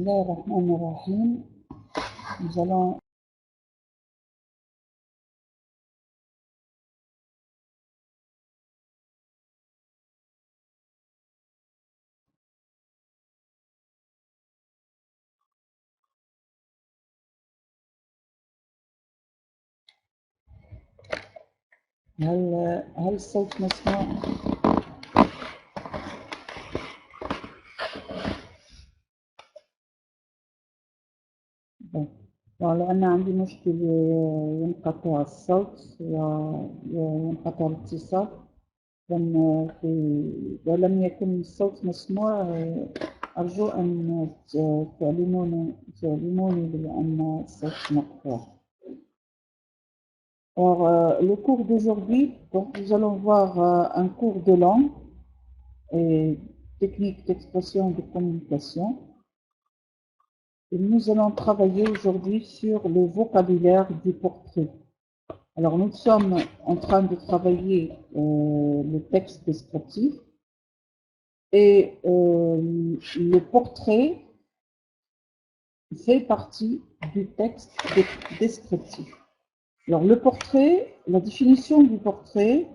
الله الرحمن الرحيم. Nous allons هل الصوت مسموع؟ لأن عندي مشكل ينقطع الصوت وينقطع الاتصال. ولم يكن الصوت مسموع. أرجو أن تعلموني بأن الصوت مقطوع. Alors, le cours d'aujourd'hui, donc nous allons voir un cours de langue et technique d'expression et de communication. Et nous allons travailler aujourd'hui sur le vocabulaire du portrait. Alors, nous sommes en train de travailler le texte descriptif et le portrait fait partie du texte descriptif. Alors, le portrait, la définition du portrait.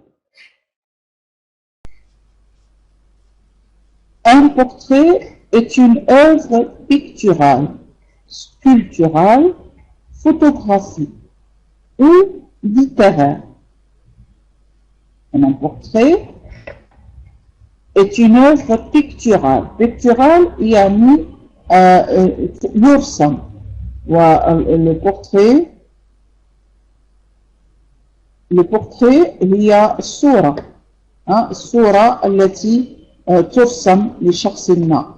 Un portrait est une œuvre picturale, sculpturale, photographique ou littéraire. Un portrait est une œuvre picturale. Picturale يعني يرسم. le portrait هي الصورة الصورة التي ترسم لشخص ما.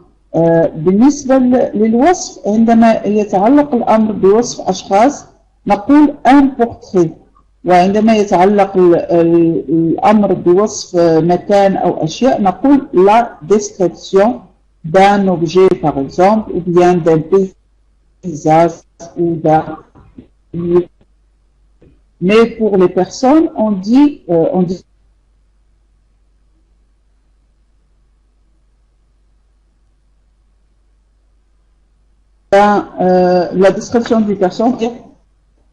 بالنسبة للوصف، عندما يتعلق الأمر بوصف أشخاص نقول un portrait، وعندما يتعلق الأمر بوصف مكان أو أشياء نقول la description d'un objet par exemple ou bien d'un paysage ou d'un lieu. Mais pour les personnes, on dit la description d'une personne est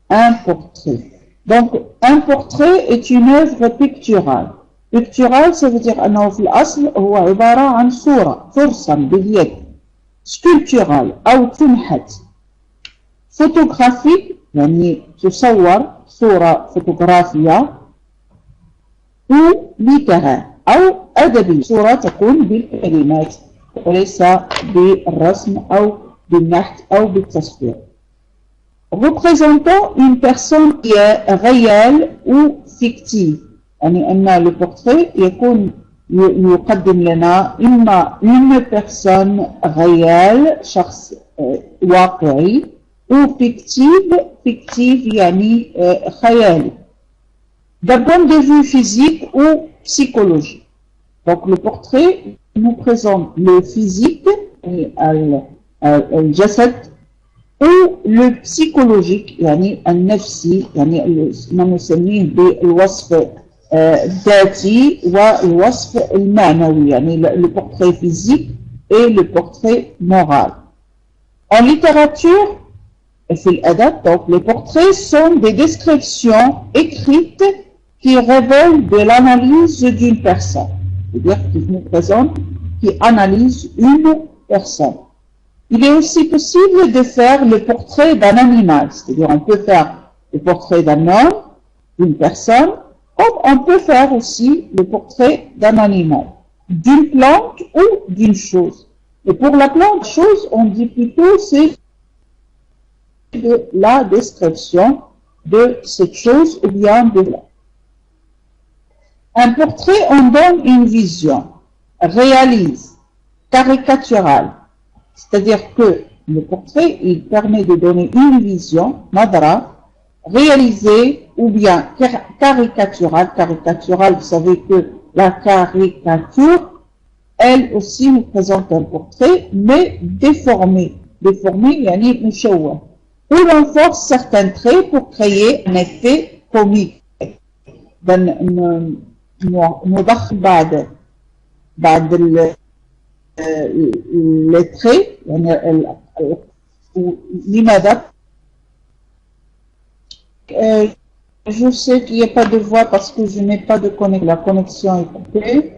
un portrait. Donc, un portrait est une œuvre picturale. Picturale, ça veut dire أنه في الأصل هو عبارة عن صورة ترسم باليد. Sculptural أو تنحت. Photographique يعني تصور صورة فوتوغرافية. ou littéraire أو أدبي، صورة تكون بالكلمات وليس بالرسم أو بالنحت أو بالتصوير. Représentant une personne qui est réelle ou fictive، يعني أن le portrait يقدم لنا إما une personne réelle، شخص واقعي، ou fictive يعني خيالي. D'un point de vue physique ou psychologique. Donc le portrait nous présente le physique, الجسد، ou le psychologique يعني النفسي، يعني ما نسميه بالوصف الذاتي والوصف المعنوي، يعني le portrait physique et le portrait moral. En littérature et في الأدب، donc les portraits sont des descriptions écrites qui révèlent de l'analyse d'une personne, c'est-à-dire qui nous présente, qui analyse une personne. Il est aussi possible de faire le portrait d'un animal, c'est-à-dire on peut faire le portrait d'un homme, d'une personne, comme on peut faire aussi le portrait d'un animal, d'une plante ou d'une chose. Et pour la plante, chose, on dit plutôt c'est la description de cette chose ou bien de là. Un portrait en donne une vision, réalise, caricaturale. C'est-à-dire que le portrait, il permet de donner une vision, nadra, réalisée ou bien caricaturale. Caricaturale, vous savez que la caricature, elle aussi nous présente un portrait, mais déformé. Déformé, yani mouchawah. Où l'on force certains traits pour créer un effet comique. نضخ بعد les traits يعني لماذا؟ Je sais qu'il n'y a pas de voix parce que je n'ai pas de connexion. La connexion est coupée.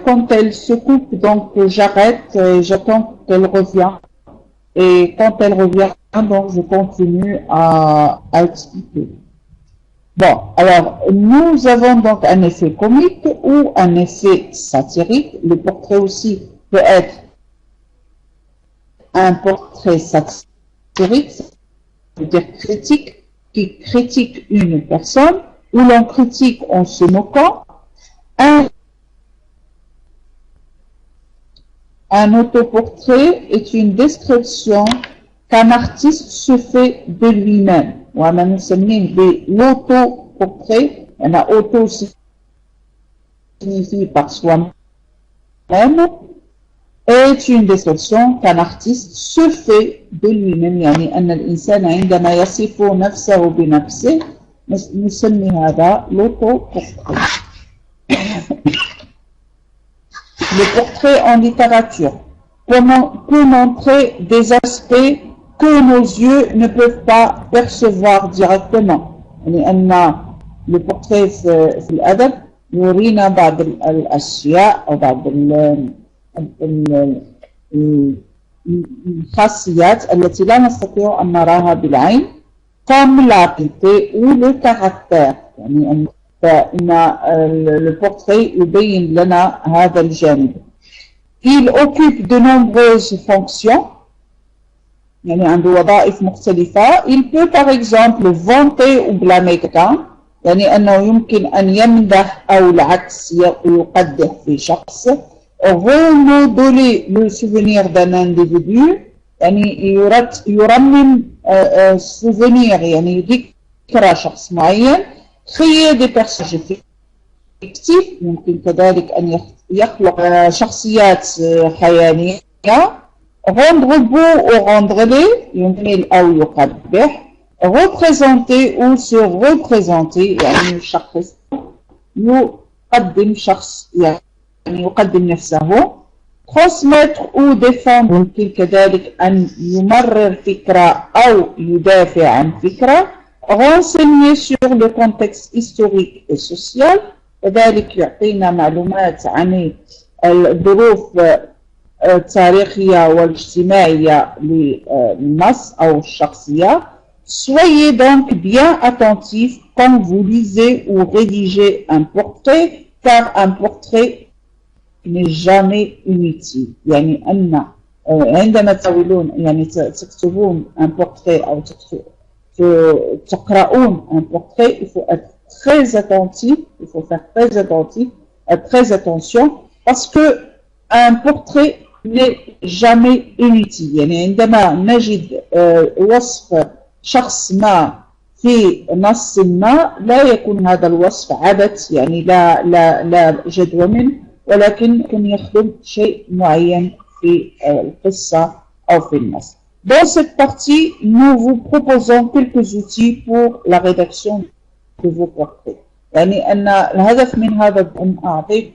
Quand elle se coupe, donc j'arrête et j'attends qu'elle revienne. Et quand elle revient, donc je continue à expliquer. Bon, alors nous avons donc un effet comique ou un effet satirique. Le portrait aussi peut être un portrait satirique, c'est-à-dire critique, qui critique une personne, où l'on critique en se moquant. Un autoportrait est une description qu'un artiste se fait de lui-même. وما نسميه l'autoportrait. Auto signifie par soi-même, est une description qu'un artiste se fait de lui-même. يعني أن الإنسان عندما يصف نفسه بنفسه نسمي هذا l'autoportrait. Le portrait en littérature peut montrer des aspects que nos yeux ne peuvent pas percevoir directement. لأن le portrait في الأدب يورينا بعض الأشياء أو بعض الخاصيات التي لا نستطيع أن نراها بالعين comme la qualité ou le caractère. يعني فإن le portrait يبين لنا هذا الجانب. Il occupe de nombreuses fonctions. يعني عنده وظائف مختلفة. Il peut par exemple vanter ou blâmer quelqu'un. يعني أنه يمكن أن يمدح أو العكس يقدح في شخص. Remodeler le souvenir d'un individu. يعني يرمم souvenir يعني ذكرى شخص معين. Créer des personnages fictifs. يمكن كذلك أن يخلق شخصيات خيالية. Rendre beau ou rendre laid, يمكن أو يقبح. Représenter ou se représenter, يعني الشخص يقدم شخص يعني يقدم نفسه. Transmettre ou défendre، يمكن كذلك أن يمرر فكرة أو يدافع عن فكرة. Renseigner sur le contexte historique et social، كذلك يعطينا معلومات عن الظروف التاريخية والاجتماعية للنص أو الشخصية. Soyez donc bien attentifs quand vous lisez ou rédigez un portrait, car un portrait n'est jamais inutile. يعني أن عندما تحاولون يعني تكتبون un portrait أو تقرؤون un portrait, il faut être très attentif, il faut faire très attention, parce que un portrait n'est jamais inutile. يعني عندما نجد وصف شخص ما في نص ما لا يكون هذا الوصف عبث، يعني لا جدوى منه، ولكن يخدم شيء معين في القصة أو في النص. Dans cette partie, nous vous proposons quelques outils pour la rédaction de vos portraits. يعني أن الهدف من هذا أن أعطيكم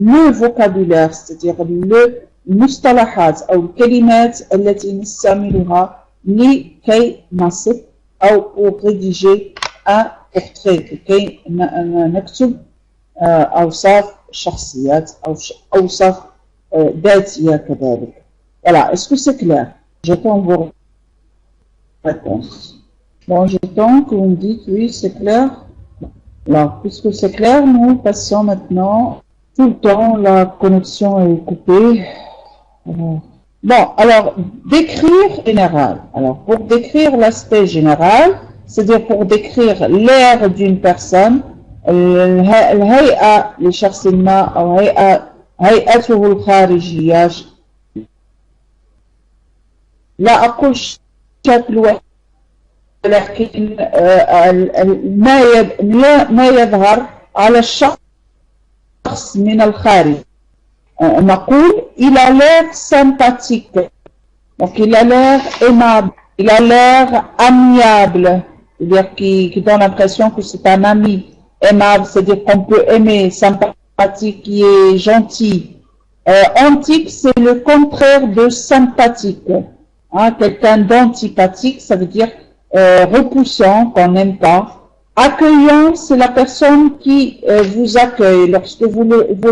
le vocabulaire, c'est-à-dire المصطلحات أو الكلمات التي نستعملها لكي نصف أو pour rédiger un portrait، لكي نكتب أوصاف شخصيات أو أوصاف ذاتية كذلك. Voilà, est-ce que c'est clair? J'attends vos réponses. Bon, j'attends que vous me dites oui, c'est clair. Alors, puisque c'est clair, nous passons maintenant. Tout le temps, la connexion est coupée. Bon, alors, décrire général. Alors, pour décrire l'aspect général, c'est-à-dire pour décrire l'air d'une personne, الهيئة لشخص ما أو هيئته الخارجية. لا أقول شكل واحد، لكن ما يظهر على الشخص من الخارج. نقول il a l'air sympathique, donc il a l'air aimable, il a l'air amiable, c'est-à-dire qui donne l'impression que c'est un ami. Aimable, c'est-à-dire qu'on peut aimer. Sympathique, qui est gentil. Antique, c'est le contraire de sympathique. Hein, quelqu'un d'antipathique, ça veut dire repoussant, qu'on n'aime pas. Accueillant, c'est la personne qui vous accueille. Lorsque vous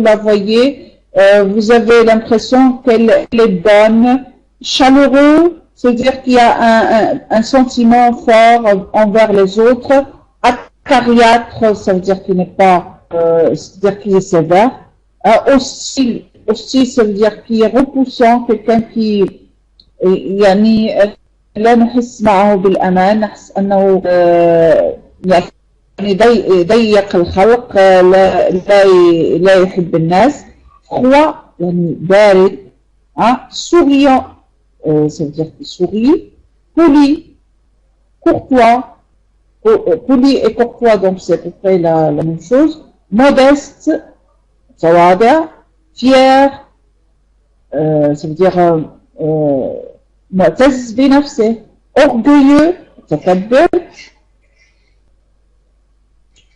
la voyez, vous avez l'impression qu'elle est bonne. Chaleureux, c'est-à-dire qu'il y a un sentiment fort envers les autres. Acariâtre, ça veut dire qu'il n'est pas, c'est-à-dire qu'il est sévère. Hostile, ça veut dire qu'il est repoussant, quelqu'un qui يعني لا نحس معه بالأمان، نحس أنه يعني ضيق الخلق، لا يحب الناس. froid يعني بارد. souriant, ça veut dire qu'il sourit. Poli, courtois, poli et courtois, donc c'est à peu près la même chose. Modeste, tawada. Fier, ça veut dire معتز بنفسه. orgueilleux, متكبر.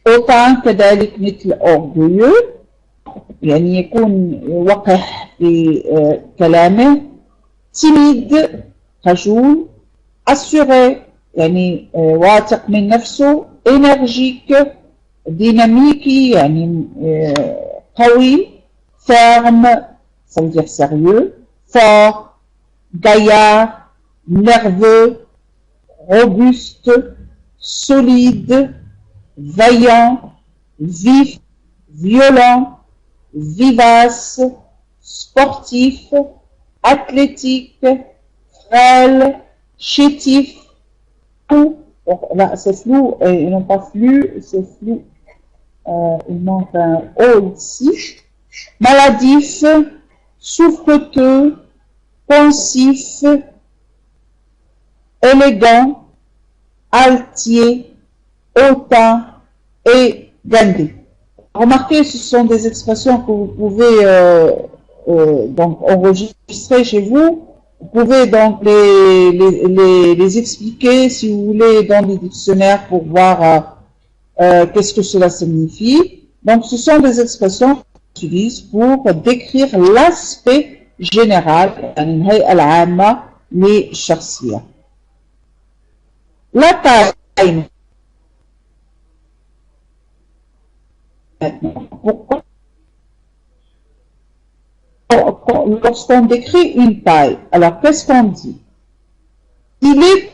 autant كذلك مثل orgueilleux، يعني يكون وقح في كلامه. timide، خجول. assuré، يعني واثق من نفسه. énergique، dynamique، يعني قوي. ferme، ça veut dire sérieux. fort, gaillard, nerveux, robuste, solide, vaillant, vif, violent, vivace, sportif, athlétique, frêle, chétif, flou. Là, c'est flou, et non pas flux, c'est flou. Il manque un O ici. Maladif, souffreteux, pensif, élégant, altier, hautain et gandhi. Remarquez, ce sont des expressions que vous pouvez donc enregistrer chez vous. Vous pouvez donc les expliquer, si vous voulez, dans les dictionnaires pour voir qu'est-ce que cela signifie. Donc, ce sont des expressions qu'on utilise pour décrire l'aspect général, يعني الهيئة العامة للشخصية. La taille. Pourquoi lorsqu'on décrit une taille, alors qu'est-ce qu'on dit? Il est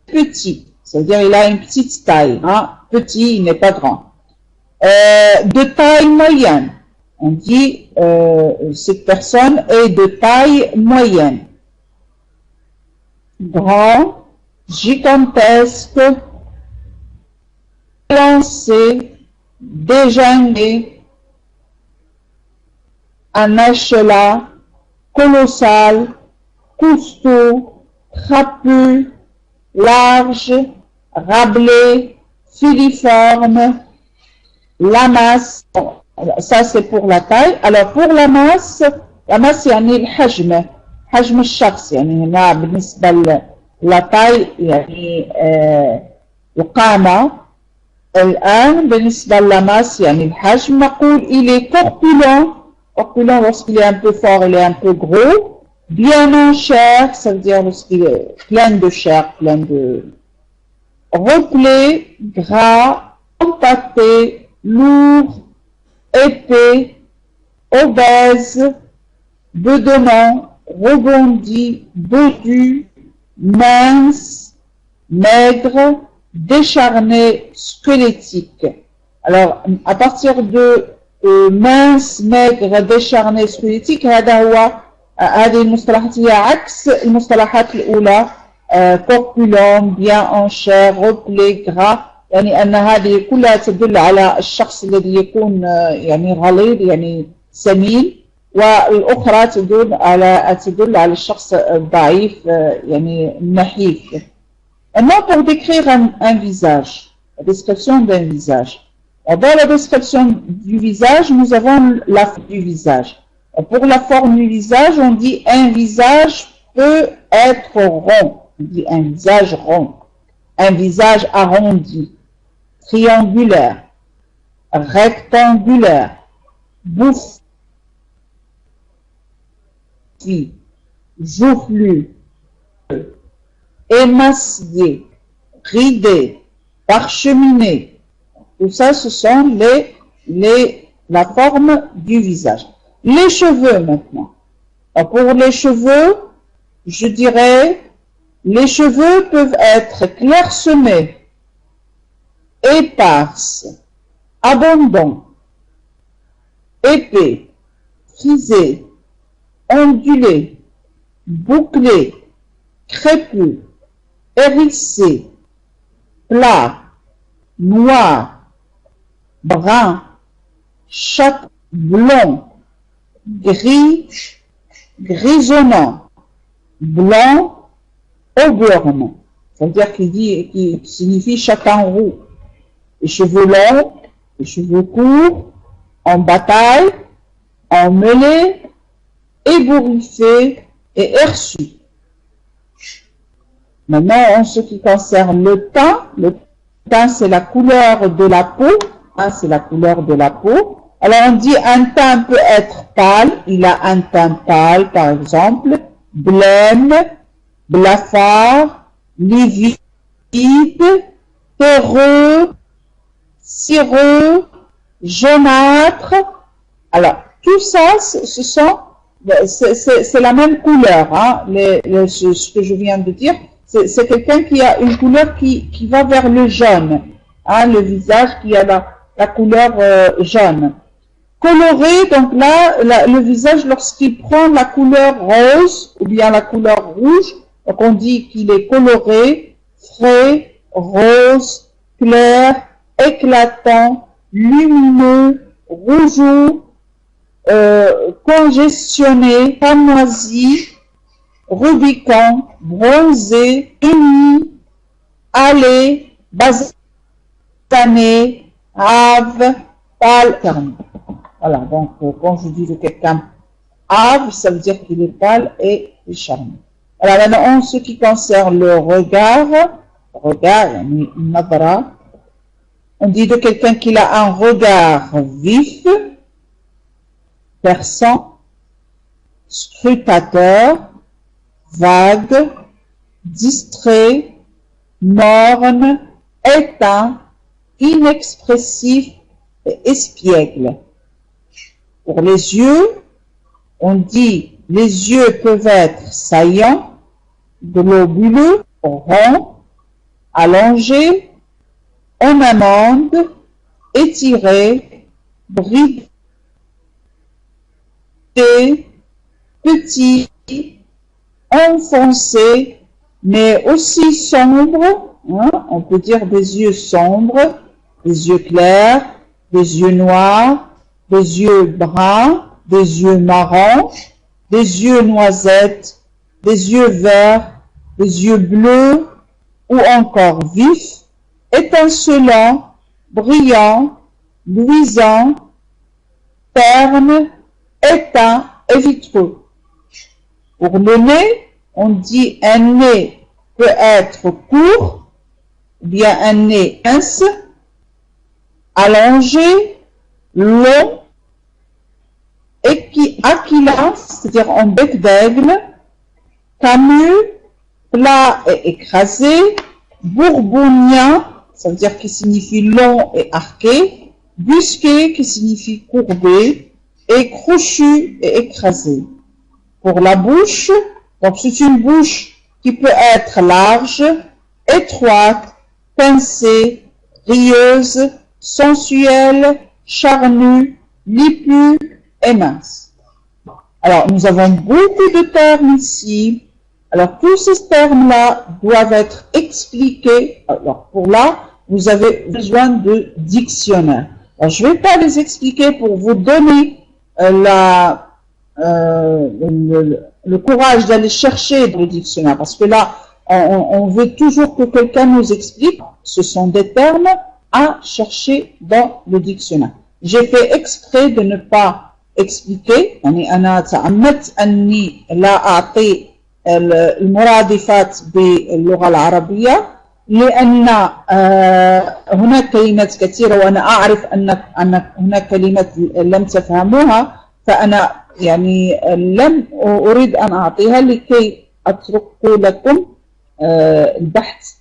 petit, c'est-à-dire il a une petite taille, hein? Petit, il n'est pas grand. De taille moyenne, on dit cette personne est de taille moyenne. Grand, gigantesque, lancé, déjeuner, un échelat, colossal, costaud, trapu, large, râblé, filiforme, la masse. Ça c'est pour la taille. Alors pour la masse يعني الحجم، حجم الشخص، يعني هنا بالنسبة la taille يعني القامة. الآن بالنسبة la masse يعني الحجم، نقول il est corpulent. Corpulent lorsqu'il est un peu fort, il est un peu gros. Bien en chair, ça veut dire lorsqu'il est plein de chair, plein de replé, gras, compacté, lourd, épais, obèse, bedonnant, rebondi, dodu, mince, maigre, décharné, squelettique. Alors, à partir de mince, maigre, décharné, squelettique، هذه المصطلحات هي عكس المصطلحات الأولى. corpulent, bien en chair, replé, gras، يعني أن هذه كلها تدل على الشخص الذي يكون يعني غليظ، يعني سمين، والأخرى تدل على الشخص الضعيف، يعني نحيف. Maintenant, pour décrire un visage, la description d'un visage. Dans la description du visage, nous avons la forme du visage. Pour la forme du visage, on dit un visage peut être rond. On dit un visage rond, un visage arrondi, triangulaire, rectangulaire, bouffi, joufflu, émacié, ridé, parcheminé. Tout ça, ce sont la forme du visage. Les cheveux maintenant. Alors, pour les cheveux, je dirais, les cheveux peuvent être clairsemés, éparses, abondants, épais, frisés, ondulés, bouclés, crépus, hérissés, plats, noirs, bruns, chaque blond, gris, grisonnant, blanc, auburn. C'est-à-dire qui signifie chacun roux. Les cheveux longs, les cheveux courts, en bataille, en mêlée, ébouriffés et hirsutes. Maintenant, en ce qui concerne le teint c'est la couleur de la peau, hein, c'est la couleur de la peau. Alors on dit un teint peut être pâle, il a un teint pâle par exemple, blême, blafard, livide, terreux, cireux, jaunâtre. Alors tout ça, c'est la même couleur, hein, ce que je viens de dire. C'est quelqu'un qui a une couleur qui va vers le jaune, hein, le visage qui a la couleur jaune. Coloré, donc là, le visage, lorsqu'il prend la couleur rose ou bien la couleur rouge, donc on dit qu'il est coloré, frais, rose, clair, éclatant, lumineux, rougeoux, congestionné, pamoisi, rubicon, bronzé, uni, allé, basané, ave, pâle, terme. Voilà, donc quand je dis de quelqu'un ave, ça veut dire qu'il est pâle et charmant. Alors maintenant, en ce qui concerne le regard, nadra, on dit de quelqu'un qu'il a un regard vif, perçant, scrutateur, vague, distrait, morne, éteint, inexpressif et espiègle. Pour les yeux, on dit les yeux peuvent être saillants, globuleux, ronds, allongés, en amande, étirés, bridés, petits, enfoncés, mais aussi sombres, hein, on peut dire des yeux sombres, des yeux clairs, des yeux noirs, des yeux bruns, des yeux marrons, des yeux noisettes, des yeux verts, des yeux bleus ou encore vifs, étincelants, brillants, luisants, ternes, éteints et vitreux. Pour le nez, on dit un nez peut être court, ou bien un nez mince, allongé, long, aquilant, c'est-à-dire en bec d'aigle, camus, plat et écrasé, bourbognien, ça veut dire qui signifie long et arqué, busqué qui signifie courbé, et crochu et écrasé. Pour la bouche, donc c'est une bouche qui peut être large, étroite, pincée, rieuse, sensuelle, charnue, lipue et mince. Alors, nous avons beaucoup de termes ici. Alors, tous ces termes-là doivent être expliqués. Alors, pour là, vous avez besoin de dictionnaire. Alors, je ne vais pas les expliquer pour vous donner le courage d'aller chercher le dictionnaire. Parce que là, on veut toujours que quelqu'un nous explique. Ce sont des termes à chercher dans le dictionnaire. J'ai fait exprès de ne pas expliquer. أنا تعمدت أني لا أعطي المرادفات باللغة العربية لأن هناك كلمات كثيرة وأنا أعرف أن هناك كلمات لم تفهموها فأنا يعني لم أريد أن أعطيها لكي أترك لكم البحث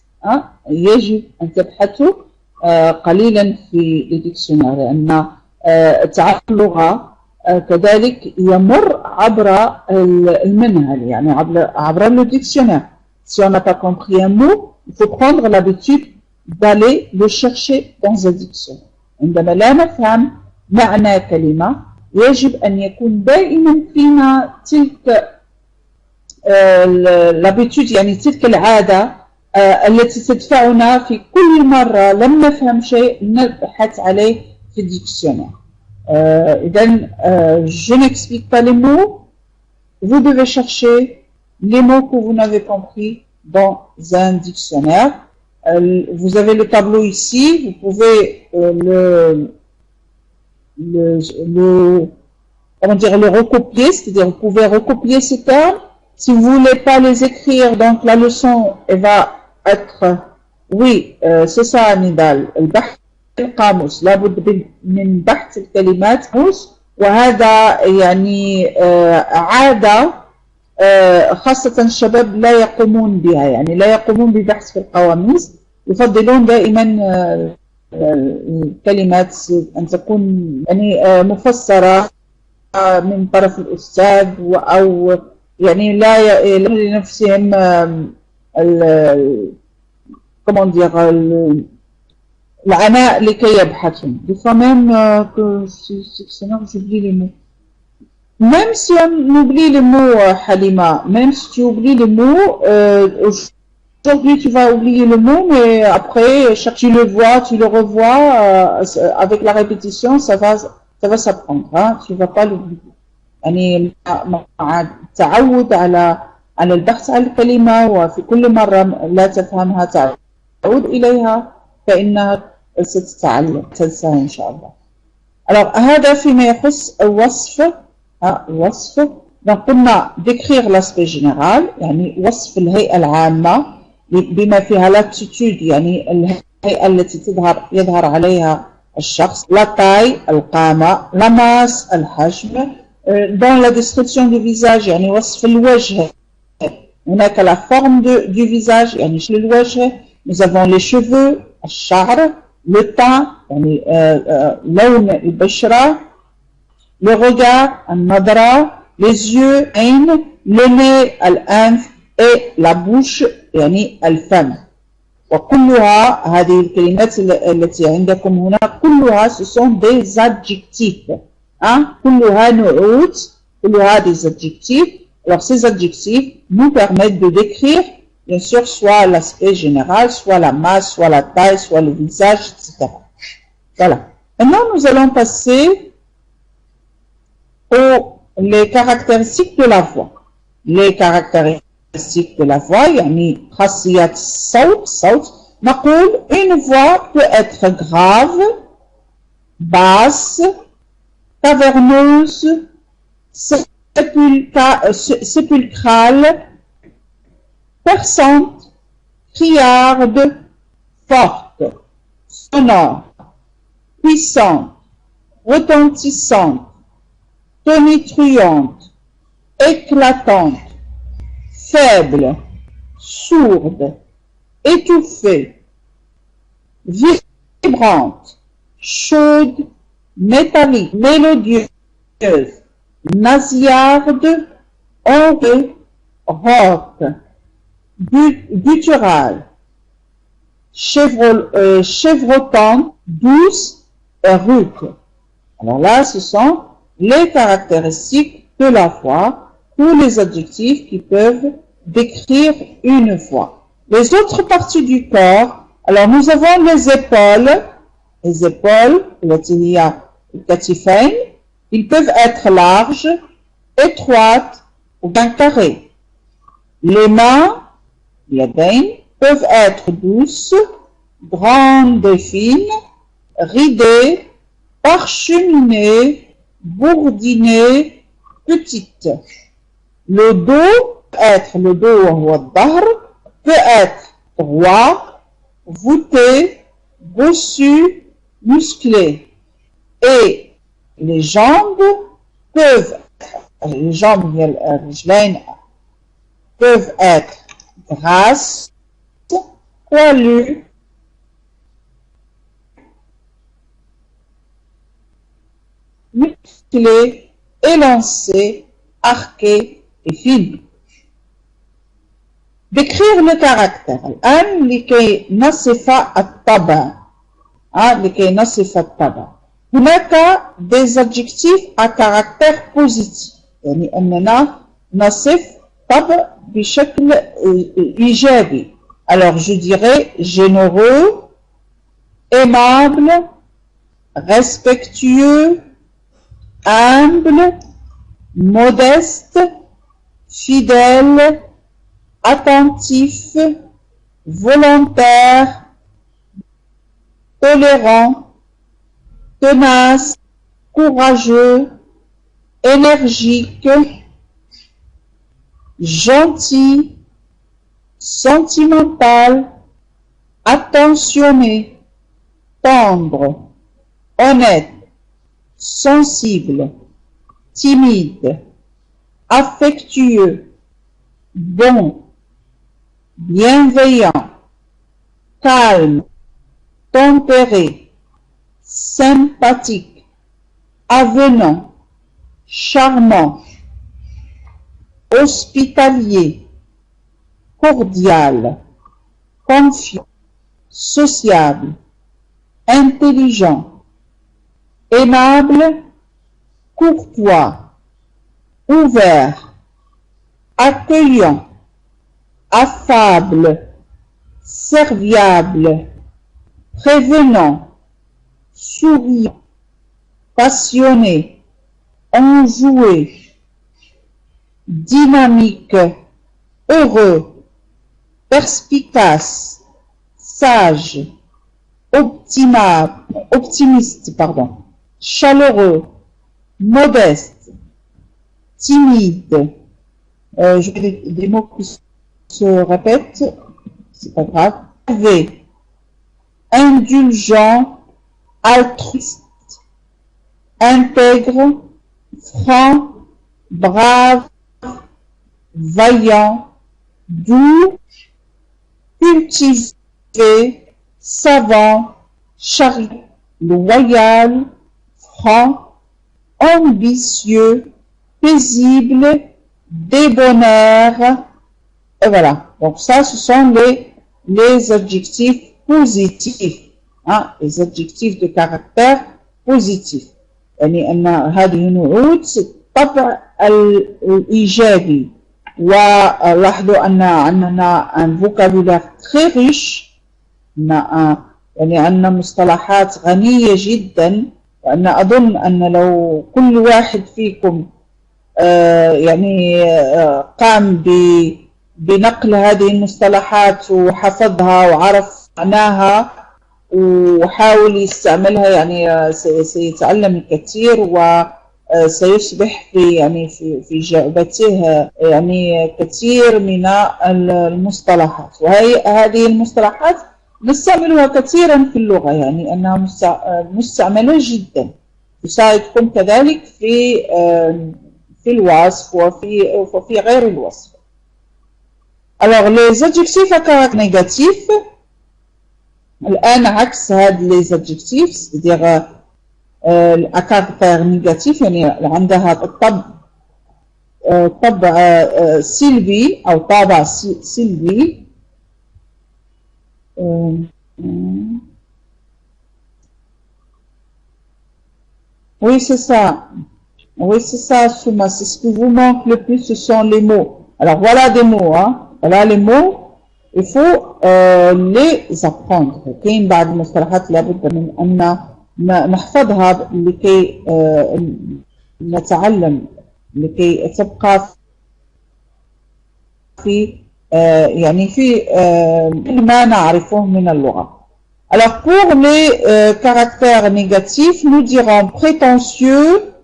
يجب أن تبحثوا قليلا في الديكشنير، لأن تعلم اللغة كذلك يمر عبر المنهل، يعني عبر le dictionnaire. Si on n'a pas compris un mot, il faut prendre l'habitude d'aller le chercher dans un dictionnaire. عندما لا نفهم معنى كلمة يجب أن يكون دائما فينا تلك l'habitude، يعني تلك العادة التي تدفعنا في كل مرة لم نفهم شيء نبحث عليه في الديكشنير. إذن je n'explique pas les mots, vous devez chercher les mots que vous n'avez compris dans un dictionnaire. Vous avez le tableau ici, vous pouvez comment dire, le recopier, c'est-à-dire vous pouvez recopier ces termes. Si vous voulez pas les écrire, donc la leçon elle va être, oui, c'est ça نضال البحث القاموس، لابد من بحث الكلمات وهذا يعني عادة خاصة الشباب لا يقومون بها، يعني لا يقومون ببحث في القواميس، يفضلون دائما الكلمات أن تكون يعني مفسرة من طرف الأستاذ أو يعني لا لنفسهم comment dire العناء لكي يبحثوا. Des fois même que j'oublie les mots. Même si on oublie les mots, Halima, même si tu oublies les mots, aujourd'hui tu vas oublier le mot, mais après tu le vois, tu le revois, avec la répétition, ça va s'apprendre, hein, tu ne vas pas l'oublier. يعني مع التعود على البحث عن الكلمة وفي كل مرة لا تفهمها تعود إليها فإنها ستتعلم تنساها إن شاء الله. Alors هذا فيما يخص الوصف. الوصف قلنا décrire l'aspect général يعني وصف الهيئة العامة بما فيها l'attitude يعني الهيئة التي يظهر عليها الشخص، la taille القامة، la masse الحجم. Dans la description du visage يعني وصف الوجه هناك la forme du visage يعني شكل الوجه. Nous avons les cheveux الشعر، le teint يعني لون البشرة، le regard النظرة، les yeux عين، le nez الأنف et la bouche يعني الفم. وكلها هذه الكلمات التي عندكم هنا كلها ce sont des adjectifs. كلها نعوت، كلها des adjectifs. Alors ces adjectifs nous permettent de décrire bien sûr soit l'aspect général, soit la masse, soit la taille, soit le visage, etc. Voilà. Maintenant nous allons passer les caractéristiques de la voix. Les caractéristiques de la voix يعني خاصيات الصوت. نقول une voix peut être grave, basse, caverneuse, sépulcrale, perçante, criarde, forte, sonore, puissante, retentissante, tonitruante, éclatante, faible, sourde, étouffée, vibrante, chaude, métallique, mélodieuse, nasillarde, orgueilleuse, rauque, gutturale, chevrotante, douce et rude. Alors là, ce sont les caractéristiques de la voix ou les adjectifs qui peuvent décrire une voix. Les autres parties du corps, alors nous avons les épaules, التي هي الكتفين, ils peuvent être larges, étroites ou bien carrées. Les mains, اليدين, peuvent être douces, grandes et fines, ridées, parcheminées, bourdinées, petites. Le dos وهو الظهر, peut être droit, voûté, bossu, musclé. Et les jambes peuvent être grasse, poilu, musclé, élancé, arqué et fine. Décrire le caractère. الآن لكي نصف الطبع. لكي نصف الطبع. هناك des adjectifs à caractère positif. يعني أننا نصف طبع بشكل إيجابي. Alors je dirais généreux, aimable, respectueux, humble, modeste, fidèle, attentif, volontaire, tolérant, tenace, courageux, énergique, gentil, sentimental, attentionné, tendre, honnête, sensible, timide, affectueux, bon, bienveillant, calme, tempéré, sympathique, avenant, charmant, hospitalier, cordial, confiant, sociable, intelligent, aimable, courtois, ouvert, accueillant, affable, serviable, prévenant, souriant, passionné, enjoué, dynamique, heureux, perspicace, sage, optimiste, chaleureux, modeste, timide. Je vais des mots qui se répètent, c'est pas grave. Indulgent, altruiste, intègre, franc, brave, vaillant, doux, cultivé, savant, charitable, loyal, franc, ambitieux, paisible, débonnaire. Et voilà. Donc ça, ce sont les adjectifs positifs. Les adjectifs de caractère positif. يعني أن هذه نعود الطبع الإيجابي. ولاحظوا أن عندنا un vocabulaire très riche. يعني عندنا مصطلحات غنية جدا. وأنا أظن أن لو كل واحد فيكم يعني قام بنقل هذه المصطلحات وحفظها وعرف معناها وحاول يستعملها يعني سيتعلم الكثير وسيصبح في جعبته يعني كثير من المصطلحات. وهذه المصطلحات نستعملها كثيرا في اللغة يعني أنها مستعملة جدا. تساعدكم كذلك في الوصف وفي غير الوصف. Alors les adjectifs à caractère négatif, الآن عكس هاد les adjectifs, c'est-à-dire à caractère négatif يعني عندها طبع سلبي أو طابع سلبي. Oui, c'est ça. Oui, c'est ça, Souma. C'est ce qui vous manque le plus, ce sont les mots. Alors, voilà des mots, Voilà les mots. Il faut les apprendre. كاين بعض المصطلحات لابد من أن نحفظها لكي نتعلم لكي تبقى في يعني في ما نعرفه من اللغة. Alors pour les caractères négatifs, nous dirons prétentieux.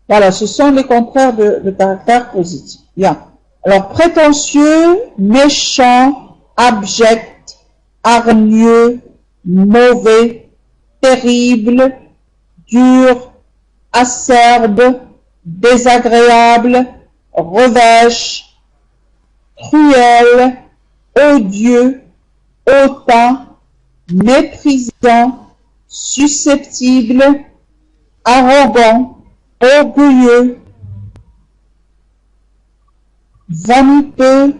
Voilà, ce sont les contraires de caractère positif. Bien. Alors prétentieux, méchant, abject, hargneux, mauvais, terrible, dur, acerbe, désagréable, revêche, cruel, odieux, hautain, méprisant, susceptible, arrogant, orgueilleux, vaniteux,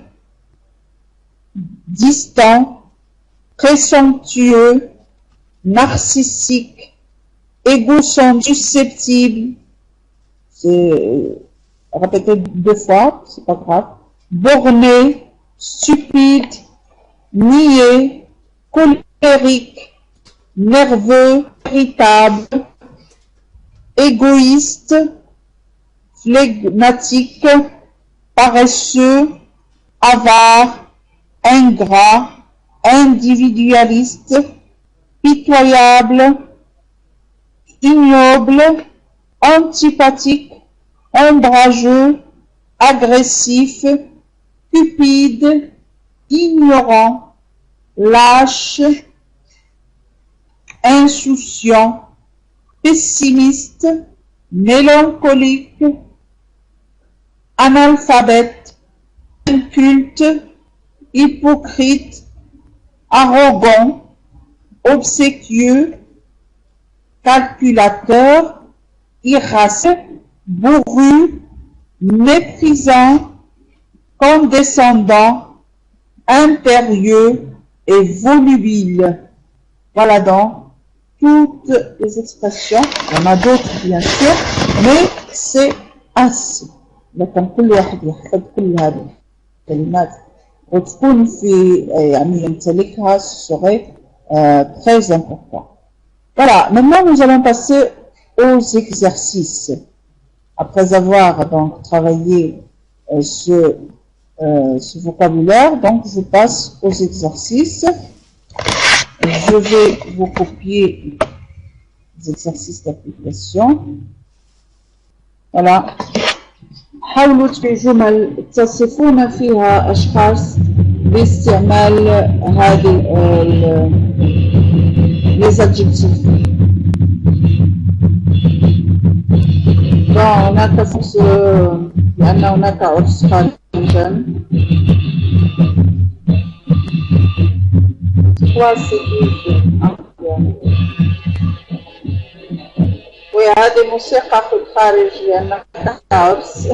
distant, présomptueux, narcissique, égocentrique, susceptible, c'est répété 2 fois, c'est pas grave, borné, stupide, niais, colérique, nerveux, irritable, égoïste, flegmatique, paresseux, avare, ingrat, individualiste, pitoyable, ignoble, antipathique, ombrageux, agressif, cupide, ignorant, lâche, insouciant, pessimiste, mélancolique, analphabète, inculte, hypocrite, arrogant, obséquieux, calculateur, irascible, bourru, méprisant, condescendant, impérieux et volubile. Voilà donc toutes les expressions. Il y en a d'autres bien sûr, mais c'est assez. لكن كل واحد يحفظ كل هذه الكلمات وتكون في يعني يمتلكها serait très important. Voilà, maintenant nous allons passer aux exercices. Après avoir donc travaillé ce vocabulaire, donc je passe aux exercices. Je vais vous copier les exercices d'application. Voilà. حاولوا تبيعوا جمل تصفون فيها أشخاص باستعمال هذه les adjectifs. هناك فحص لأن هناك عرس خارجا. وهذه موسيقى في الخارج لأن هناك عرس.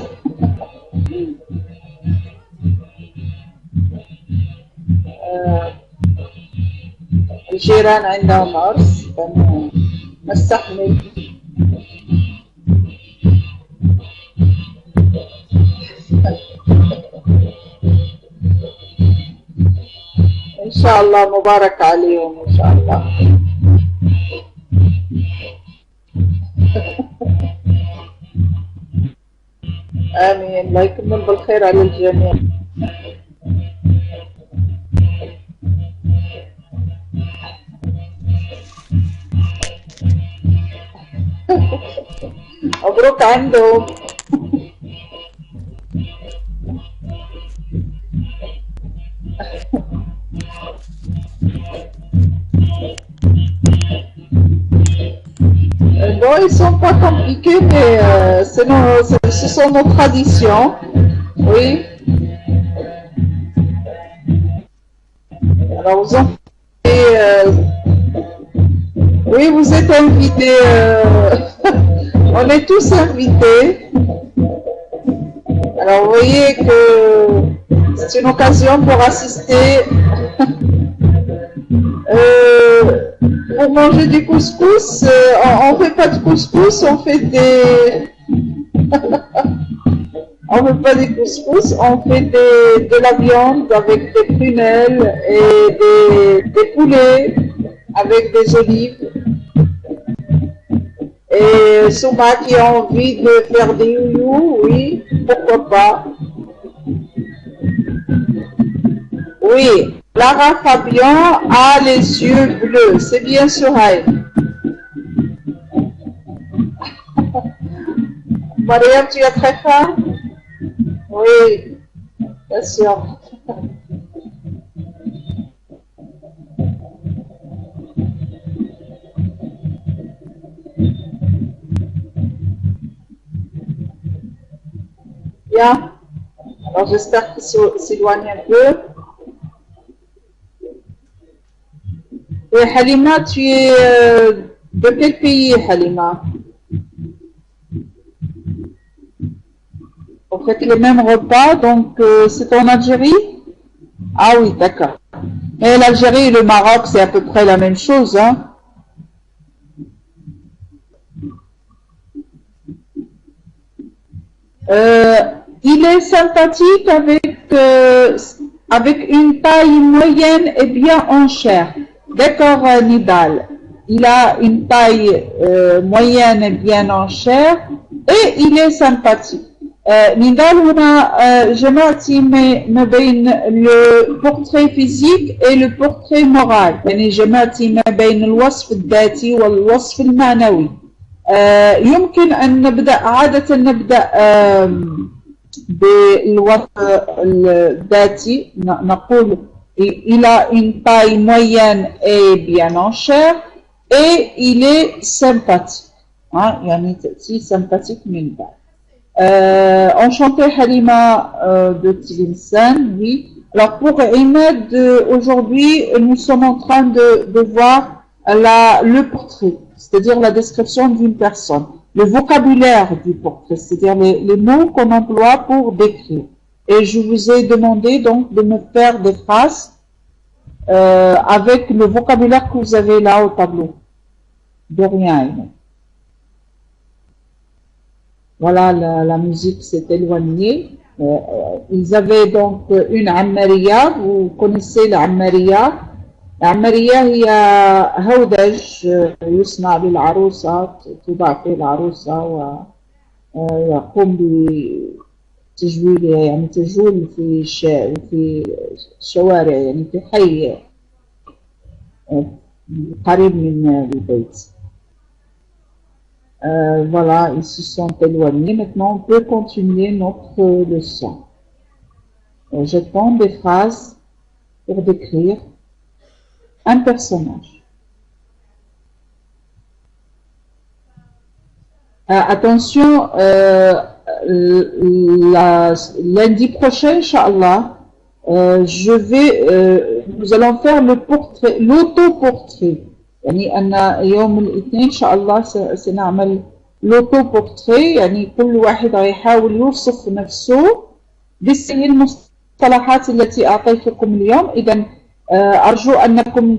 الجيران عندهم عرس نستحمل. إن شاء الله مبارك عليهم إن شاء الله. آمين. الله يكمل بالخير على الجميع. مبروك عندهم. Bon, ils sont pas compliqués, mais ce sont nos traditions. Oui. Alors, vous en oui, vous êtes invités. On est tous invités. Alors, vous voyez que c'est une occasion pour assister. Pour manger du couscous, on fait pas de couscous, on fait des... on fait pas des couscous, on fait de la viande avec des prunelles et des poulets avec des olives. Et Souma qui a envie de faire des youyou, oui, pourquoi pas. Oui, Lara Fabian a les yeux bleus, c'est bien Souhaïl. Mariam, tu as très faim? Oui, bien sûr. Bien. Alors j'espère qu'il s'éloigne un peu. Et Halima, tu es de quel pays, Halima? Vous faites les mêmes repas, donc c'est en Algérie? Ah oui, d'accord. Mais l'Algérie et le Maroc, c'est à peu près la même chose, hein? Il est sympathique avec une taille moyenne et bien en chair. D'accord, Nidal. Il a une taille moyenne et bien en chair et il est sympathique. نضال هنا جمعتي ما بين البورتري فيزيك et le portrait moral يعني جمعتي ما بين الوصف الذاتي والوصف المعنوي. يمكن أن نبدأ عادة نبدأ بالوصف الذاتي نقول il a une taille moyenne et bien en chair et il est sympathique. يعني تأتي sympathique من بعد. Enchanté Halima de Tlemcen, oui. Alors pour Imad, aujourd'hui, nous sommes en train de voir le portrait, c'est-à-dire la description d'une personne, le vocabulaire du portrait, c'est-à-dire les mots qu'on emploie pour décrire. Et je vous ai demandé donc de me faire des phrases avec le vocabulaire que vous avez là au tableau. De rien, Imad. Voilà, la musique s'est éloignée. Ils avaient donc une Ammaria. Vous connaissez la Ammaria. العمرية هي هودج يصنع للعروسة توضع فيه العروسة ويقوم بتجويلها يعني تجول في الشوارع يعني في حي قريب من البيت. Voilà, ils se sont éloignés. Maintenant, on peut continuer notre leçon. Je prends des phrases pour décrire un personnage. Attention, lundi prochain, Inch'Allah, nous allons faire l'autoportrait. يعني أن يوم الاثنين إن شاء الله سنعمل لوتو بورتري يعني كل واحد يحاول يوصف نفسه بهذه المصطلحات التي أعطيتكم اليوم. إذا أرجو أنكم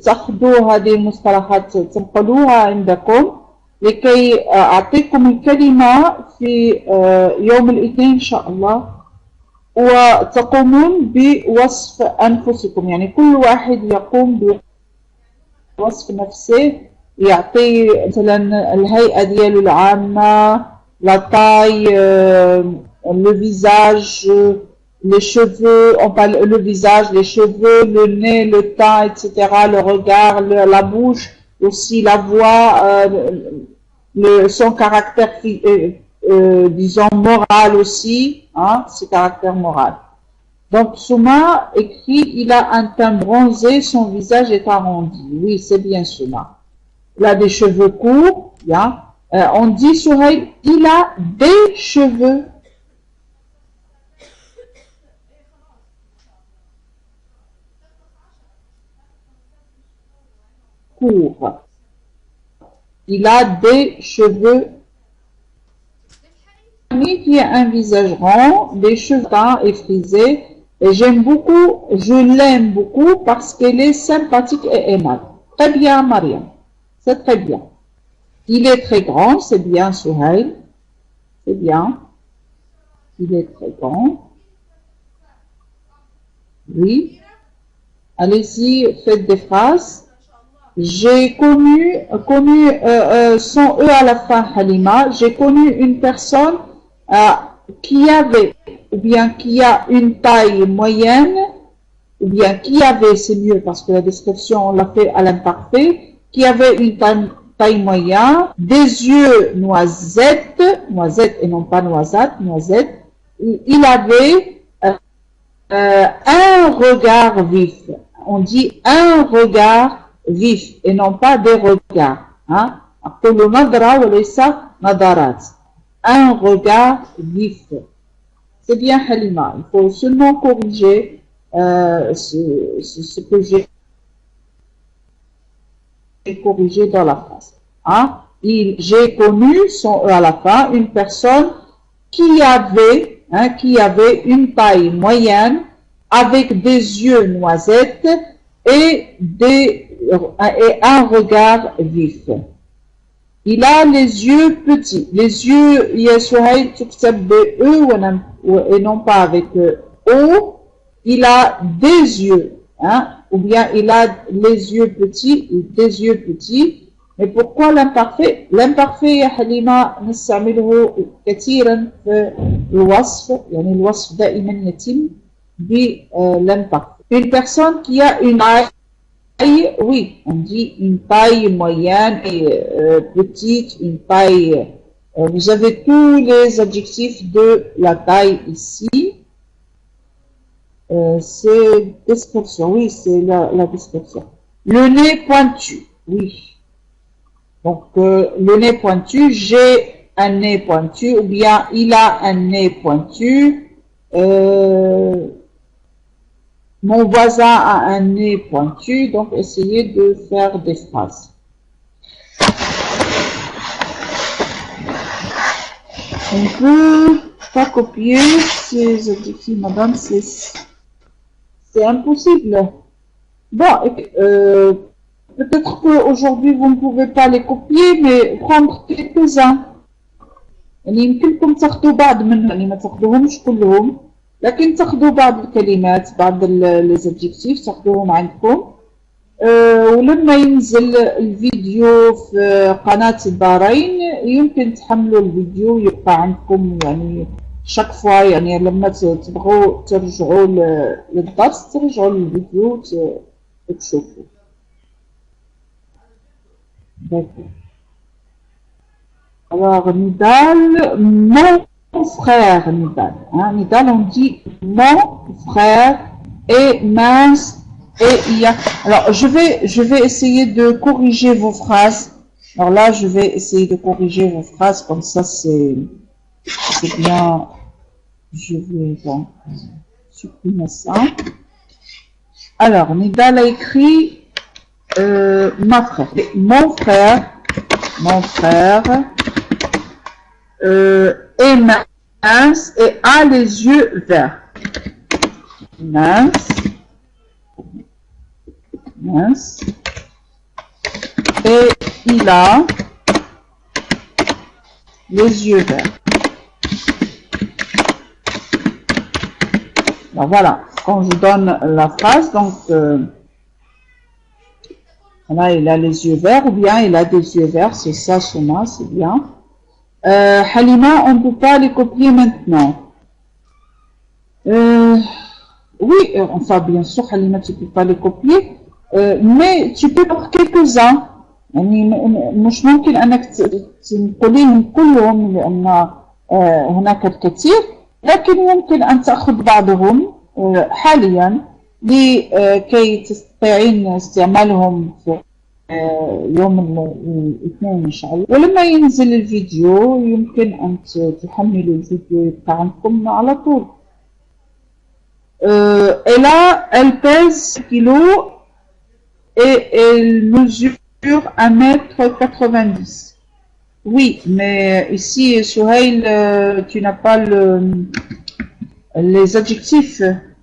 تأخذوا هذه المصطلحات تنقلوها عندكم لكي أعطيكم الكلمة في يوم الاثنين إن شاء الله وتقومون بوصف أنفسكم. يعني كل واحد يقوم وصف نفسه يعطي مثلا الهيئة ديالو العامة لا تاي le visage les cheveux on parle le visage les cheveux le nez le teint etc le regard la bouche aussi la voix son caractère disons moral aussi ce caractère moral. Donc, Souma écrit, il a un teint bronzé, son visage est arrondi. Oui, c'est bien Souma. Il a des cheveux courts, bien. On dit Souhaïl, il a des cheveux courts. Il a des cheveux qui a un visage rond, des cheveux teints et frisés. Et je l'aime beaucoup parce qu'elle est sympathique et aimable. Très bien, Mariam. C'est très bien. Il est très grand, c'est bien, Souhaïl. C'est bien. Il est très grand. Oui. Allez-y, faites des phrases. J'ai connu sans E à la fin, Halima, j'ai connu une personne qui avait ou bien qui a une taille moyenne, ou bien qui avait, c'est mieux parce que la description on l'a fait à l'imparfait, qui avait une taille moyenne, des yeux noisettes et non pas noisette, il avait un regard vif. On dit un regard vif et non pas des regards. Un regard vif. C'est bien Halima. Il faut seulement corriger ce que j'ai corrigé dans la phrase. Hein? J'ai connu à la fin une personne qui avait une taille moyenne avec des yeux noisettes et un regard vif. Il a les yeux petits. Les yeux, Yasuhaï, تكتب E et non pas avec O. Il a des yeux, hein, ou bien il a les yeux petits ou des yeux petits. Mais pourquoi l'imparfait? L'imparfait, يا حليمة نستعمله كثيرا في الوصف. يعني الوصف دائما يتم بالimparfait. Une personne qui a une taille, oui, on dit une taille moyenne et petite, une taille. Vous avez tous les adjectifs de la taille ici. C'est description, oui, c'est la description. Le nez pointu, oui. Donc, le nez pointu, j'ai un nez pointu, ou bien il a un nez pointu. Mon voisin a un nez pointu, donc essayez de faire des phrases. On ne peut pas copier ces adjectifs, madame, c'est impossible. Bon, peut-être qu'aujourd'hui vous ne pouvez pas les copier, mais prendre quelques-uns. يعني يمكنكم تاخذوا بعض منهم، يعني ما تاخذوهمش كلهم، لكن تاخذوا بعض الكلمات، بعض لي زادجيكتيف تاخذوهم عندكم. ولما ينزل الفيديو في قناة الدارين يمكن تحملوا الفيديو يبقى عندكم، يعني شاك فوا، يعني لما تبغوا ترجعوا للدرس ترجعوا للفيديو وتشوفوا. D'accord. Alors, Nidal, mon frère, Nidal. Hein, Nidal, on dit mon frère est mince et il y a. Alors, je vais essayer de corriger vos phrases. Alors là, je vais essayer de corriger vos phrases, comme ça c'est bien. Je vais donc supprimer ça. Alors, Nidal a écrit mon frère est mince et a les yeux verts. Mince. Et il a les yeux verts. Alors voilà, quand je donne la phrase, donc là il a les yeux verts, ou bien il a des yeux verts, c'est ça, Souma, c'est bien. Halima, on ne peut pas les copier maintenant. Oui, enfin bien sûr, Halima, tu ne peux pas les copier, mais tu peux faire quelques-uns. يعني مش ممكن أنك تنقليهم كلهم لأن هناك الكثير، لكن يمكن أن تأخذ بعضهم حاليا لكي تستطيعين استعمالهم في يوم الاثنين إن شاء الله. ولما ينزل الفيديو يمكن أن تحملوا الفيديو يبقى عندكم على طول. Elle pèse kilos et elle mesure 1m90. Oui, mais ici, Souhail, tu n'as pas les adjectifs.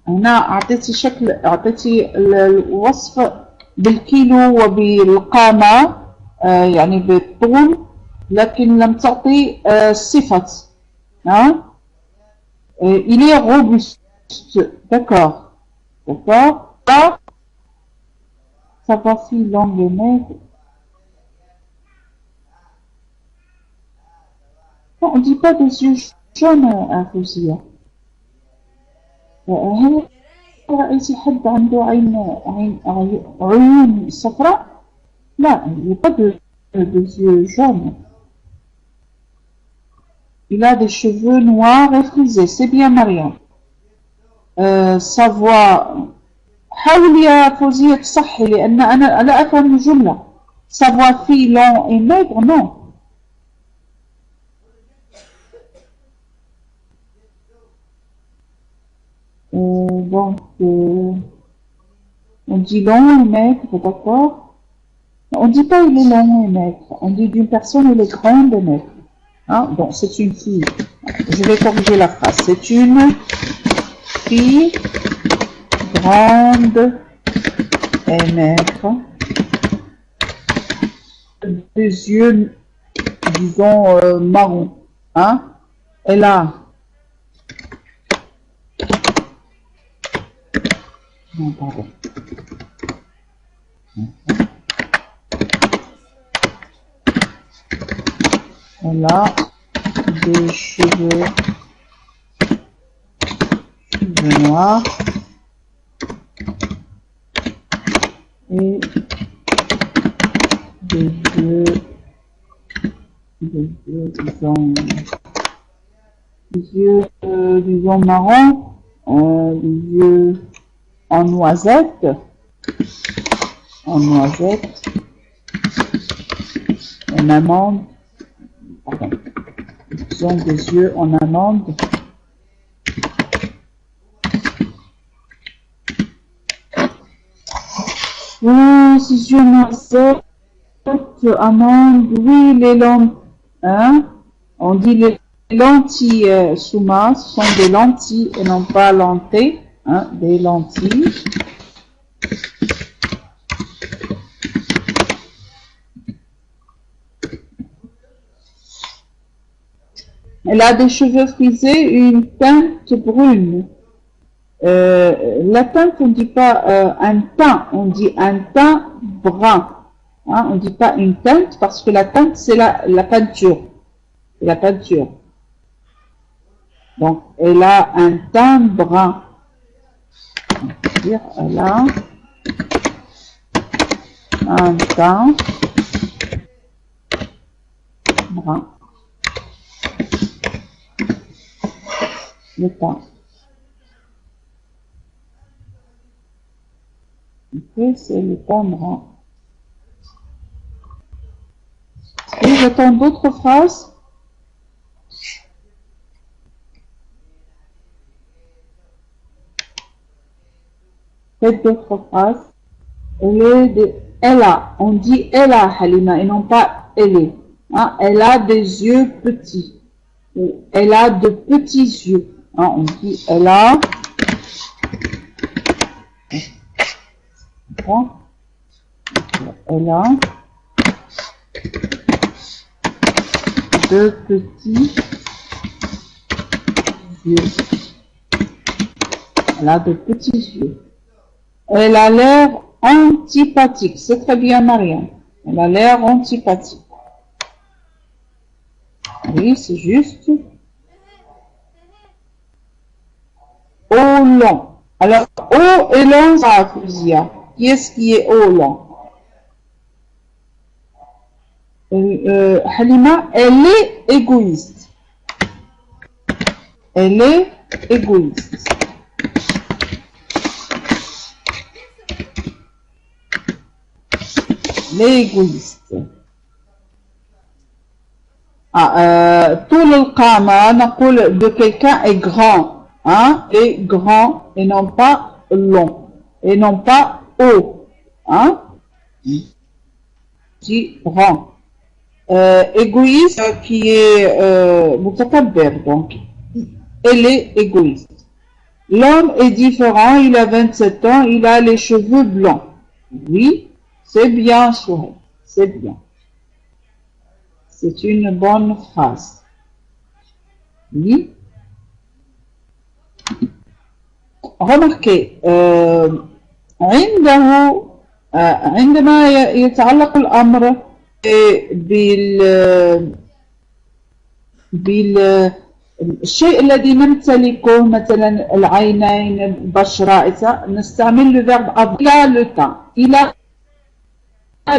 هنا أعطيتي شكل، أعطيتي الوصف بالكيلو وبالقامة، يعني بالطول، لكن لم تعطي الصفة. Il est robuste. D'accord. D'accord. Ça va si longue et maigre. On ne dit pas des yeux jaunes à Fousia. هل رأيتي حد عنده عيون صفراء؟ لا, il n'y a pas de yeux jaunes. Il a des cheveux noirs et frisés. C'est bien, Marianne. Sa voix. حاول يا فوزية تصحي لأن أنا لا أفهم الجملة. Sa voix fille long et maigre, non. Donc, on dit long et maigre, d'accord? On dit pas il est long et maigre. On dit d'une personne, elle est grande et maigre. Hein? Donc, c'est une fille. Je vais corriger la phrase. C'est une fille grande et maigre. Des yeux, disons, marron. Hein? Elle a... Non, pardon. Elle a des cheveux noirs et des yeux, disons marron, des yeux en noisette, en amande, pardon, disons des yeux en amande. Oui, ces yeux noisettes, amande, oui, les lentilles, hein? On dit les lentilles, Souma, ce sont des lentilles et non pas lentilles, hein, des lentilles. Elle a des cheveux frisés et une teinte brune. La teinte, on ne dit pas un teint, on dit un teint brun. Hein, on ne dit pas une teinte parce que la teinte, c'est la peinture. C'est la peinture. Donc, elle a un teint brun. On peut dire, elle a un teint brun. Le teint. Ok, c'est le teint brun. Et j'attends d'autres phrases. Faites d'autres phrases. Elle a, on dit elle a, Halima, et non pas elle est. Hein, elle a des yeux petits. Ou elle a de petits yeux. Hein, on dit elle a. Elle a de petits yeux. Elle a de petits yeux. Elle a l'air antipathique. C'est très bien, Marianne. Elle a l'air antipathique. Oui, c'est juste. Au long. Alors, haut et long, ça, Fouzia. Qui est-ce qui est au long? Halima, elle est égoïste. Elle est égoïste. Elle est égoïste. Tout le qama, de quelqu'un est grand. Hein, est grand et non pas long. Et non pas haut. Hein? Dit grand. Égoïste qui est mutakabber, donc elle est égoïste. L'homme est différent, il a 27 ans, il a les cheveux blancs. Oui, c'est bien, Souhaib, c'est bien. C'est une bonne phrase. Oui. Remarquez, عندما يتعلق الأمر بالشيء الذي نمتلكه مثلا العينين البشرة نستعمل le verbe avoir. Il a le teint, il a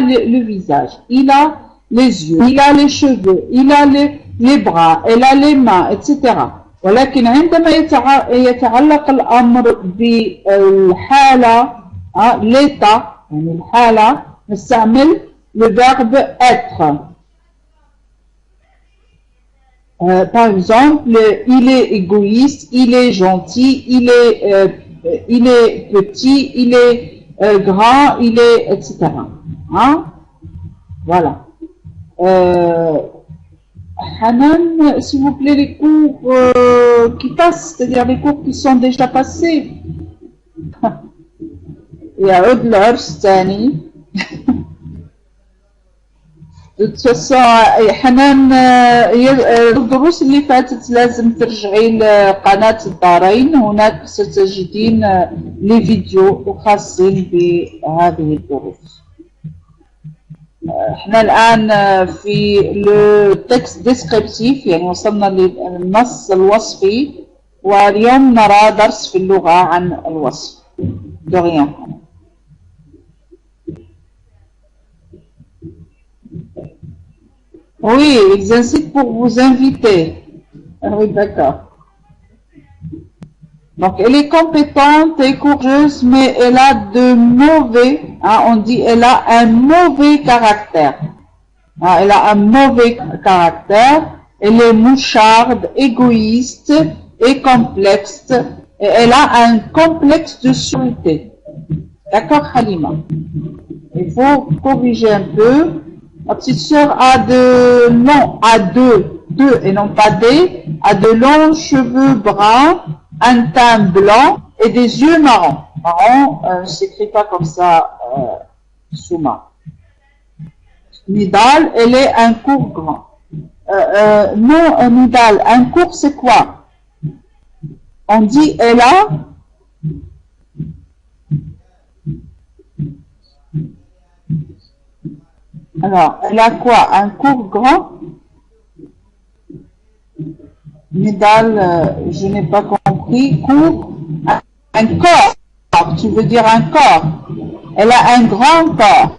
le visage, il a les yeux, il a les cheveux, il a les bras, elle a les mains, etc. ولكن عندما يتعلق الأمر بالحالة l'état يعني الحالة نستعمل le verbe être. Par exemple, il est égoïste, il est gentil, il est petit, il est grand, il est, etc. Hein? Voilà. Hanan, s'il vous plaît, les cours qui passent, c'est-à-dire les cours qui sont déjà passés. يعود العرس تاني. De toute façon حنان الدروس اللي فاتت لازم ترجعي لقناة الدارين، هناك ستجدين لي فيديو خاصين بهذه الدروس. احنا الآن في لو تكست ديسكريبتيف، يعني وصلنا للنص الوصفي، واليوم نرى درس في اللغة عن الوصف. De rien. Oui, ils incitent pour vous inviter. Oui, d'accord. Donc, elle est compétente et courageuse, mais elle a de mauvais, hein, on dit, elle a un mauvais caractère. Hein, elle a un mauvais caractère, elle est moucharde, égoïste et complexe, et elle a un complexe de sûreté. D'accord, Halima? Il faut corriger un peu. Ma petite sœur a deux et non pas des, a de longs cheveux bruns, un teint blanc et des yeux marrons. Marron, ne s'écrit pas comme ça, Souma. Nidal, elle est un cours grand. Non, Nidal, un cours c'est quoi? On dit elle a. Alors, elle a quoi? Un cours grand? Nidal, je n'ai pas compris. Cours? Un corps. Tu veux dire un corps? Elle a un grand corps.